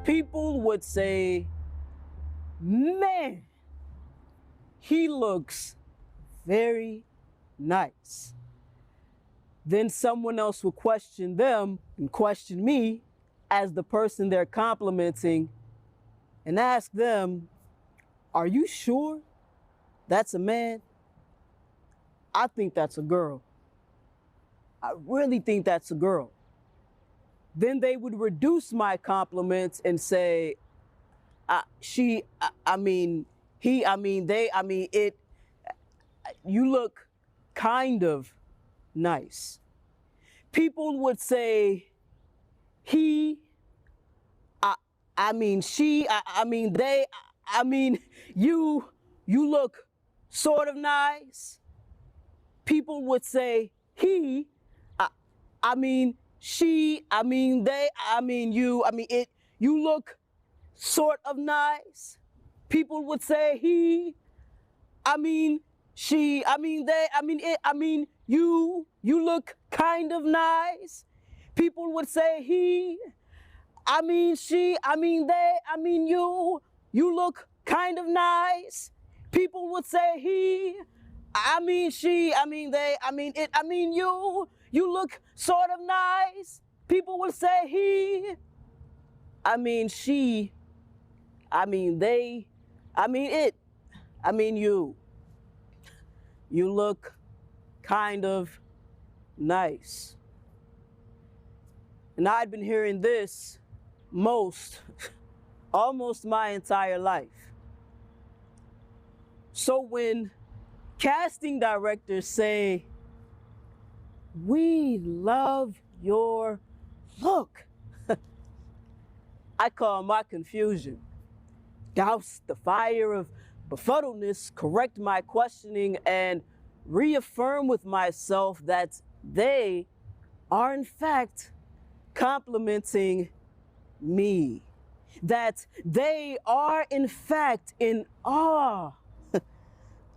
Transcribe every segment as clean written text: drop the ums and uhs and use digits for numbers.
People would say, man, he looks very nice. Then someone else would question them and question me as the person they're complimenting and ask them, are you sure that's a man? I think that's a girl. I really think that's a girl. Then they would reduce my compliments and say, she, I mean, he, I mean, they, I mean, it, you look kind of nice. People would say, he, I mean, she, I mean, they, I mean, you look sort of nice. People would say, he, I mean, she, I mean, they, I mean, you, I mean, it, you look sort of nice. People would say, he, I mean, she, I mean, they, I mean, it, I mean, you look kind of nice. People would say, he, I mean, she, I mean, they, I mean, you look kind of nice. People would say, he, I mean, she, I mean, they, I mean, it, I mean, you look sort of nice. People would say, he, I mean, she, I mean, they, I mean, it, I mean, you look kind of nice. And I'd been hearing this almost my entire life. So when casting directors say, we love your look, I call my confusion, douse the fire of befuddledness, correct my questioning, and reaffirm with myself that they are in fact complimenting me, that they are in fact in awe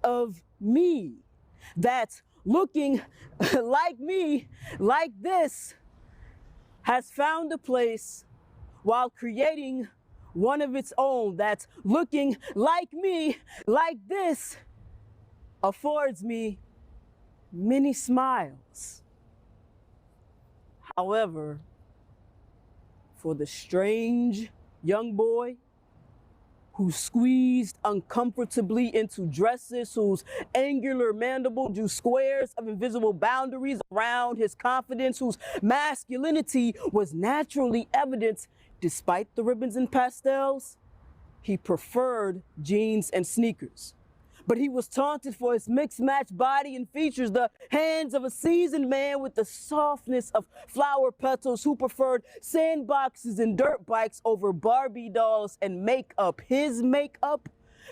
of me, that looking like me, like this, has found a place while creating one of its own, that looking like me, like this, affords me many smiles. However, for the strange young boy who squeezed uncomfortably into dresses, whose angular mandible drew squares of invisible boundaries around his confidence, whose masculinity was naturally evident despite the ribbons and pastels, he preferred jeans and sneakers. But he was taunted for his mixed-match body and features, the hands of a seasoned man with the softness of flower petals who preferred sandboxes and dirt bikes over Barbie dolls and makeup. His makeup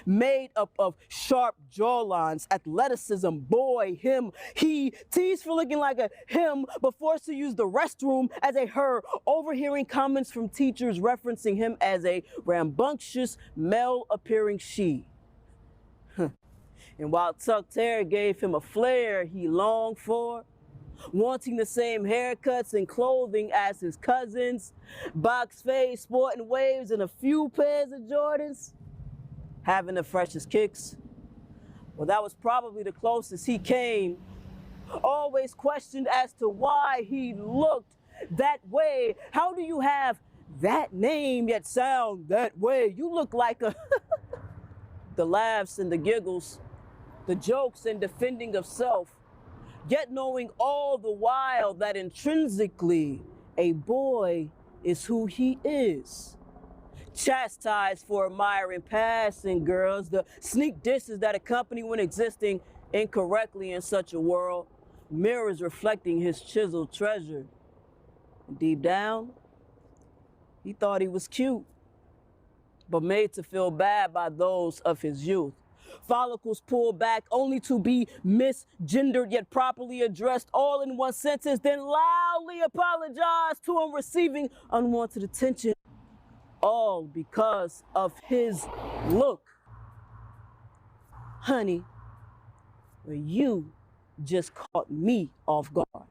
made up of sharp jawlines, athleticism, boy, him, he, teased for looking like a him, but forced to use the restroom as a her, overhearing comments from teachers referencing him as a rambunctious, male-appearing she. And while tucked hair gave him a flair he longed for, wanting the same haircuts and clothing as his cousins, box fade, sporting waves, and a few pairs of Jordans, having the freshest kicks, well, that was probably the closest he came. Always questioned as to why he looked that way. How do you have that name yet sound that way? You look like a... The laughs and the giggles, the jokes and defending of self, yet knowing all the while that intrinsically a boy is who he is. Chastised for admiring passing girls, the sneak disses that accompany when existing incorrectly in such a world, mirrors reflecting his chiseled treasure. Deep down, he thought he was cute, but made to feel bad by those of his youth. Follicles pulled back only to be misgendered yet properly addressed all in one sentence, then loudly apologized to him receiving unwanted attention, all because of his look. Honey, you just caught me off guard.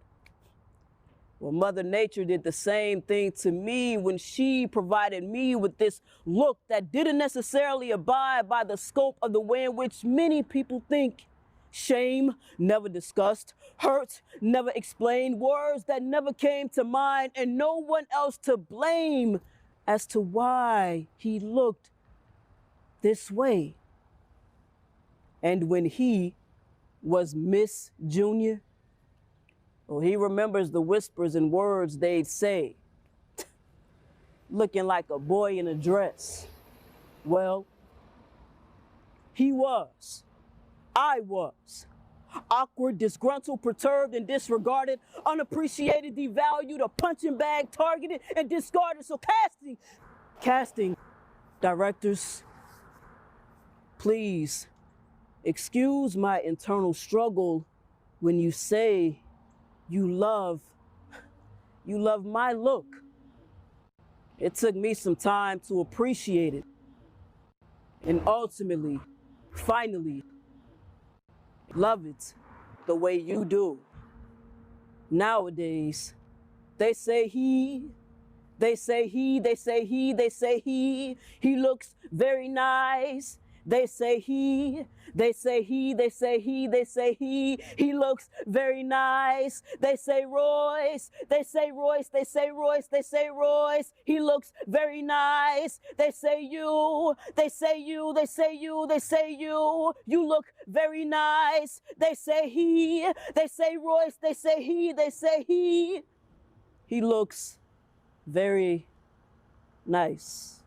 Well, Mother Nature did the same thing to me when she provided me with this look that didn't necessarily abide by the scope of the way in which many people think. Shame, never discussed. Hurt, never explained. Words that never came to mind, and no one else to blame as to why he looked this way. And when he was Miss Junior, well, he remembers the whispers and words they'd say, looking like a boy in a dress. Well, he was. I was. Awkward, disgruntled, perturbed, and disregarded, unappreciated, devalued, a punching bag, targeted, and discarded. So casting directors, please excuse my internal struggle when you say you love my look. It took me some time to appreciate it. And ultimately, finally, love it the way you do. Nowadays, they say he looks very nice. They say he looks very nice. They say Royce, he looks very nice. They say you look very nice. They say Royce, he looks very nice.